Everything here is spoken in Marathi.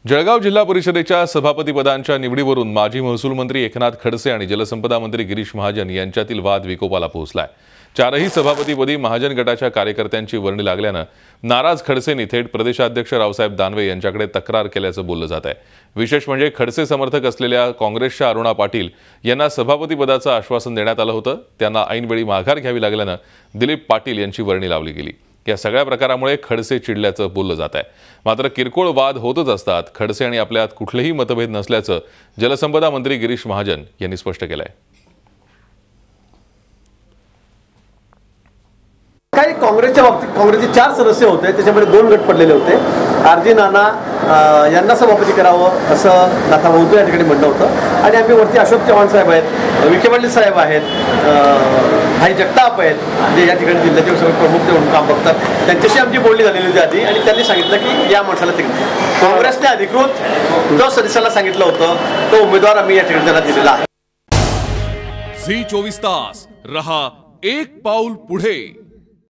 जळगाव जिल्हा परिषदेच्या सभापतीपदांच्या निवडीवरून माजी महसूल मंत्री एकनाथ खडसे आणि जलसंपदा मंत्री गिरीश महाजन यांच्यातील वाद विकोपाला पोहोचलाय। चारही सभापतीपदी महाजन गटाच्या कार्यकर्त्यांची वर्णी लागल्यानं नाराज खडसेंनी थेट प्रदेशाध्यक्ष रावसाहेब दानवे यांच्याकडे तक्रार केल्याचं बोललं जात आहे। विशेष म्हणजे खडसे समर्थक असलेल्या काँग्रेसच्या अरुणा पाटील यांना सभापतीपदाचं आश्वासन देण्यात आलं होतं, त्यांना ऐनवेळी माघार घ्यावी लागल्यानं दिलीप पाटील यांची वर्णी लावली गेली। या सगळ्या प्रकारामुळे खडसे चिडल्याचं बोललं जात आहे। मात्र किरकोळ वाद होतच असतात, खडसे आणि आपल्यात कुठलेही मतभेद नसल्याचं जलसंपदा मंत्री गिरीश महाजन यांनी स्पष्ट केलंय। काही काँग्रेसच्या बाबतीत काँग्रेसचे 4 सदस्य होते, त्याच्यामध्ये 2 गट पडलेले होते। आरजी नाना यांना सभापती करावं असं नाथा भाऊचं या ठिकाणी म्हणणं होतं आणि आम्ही वरती अशोक चव्हाण साहेब आहेत, विखे पाटील साहेब आहेत, भाई जगताप आहेत, जे या ठिकाणी जिल्ह्याचे सगळे प्रमुख म्हणून काम बघतात, त्यांच्याशी आमची बोलणी झालेली होती आधी आणि त्यांनी सांगितलं की या माणसाला काँग्रेसने अधिकृत जो सदस्याला सांगितलं होतं तो उमेदवार आम्ही या ठिकाणी त्यांना दिलेला आहे। झी 24 तास रहा एक पाऊल पुढे।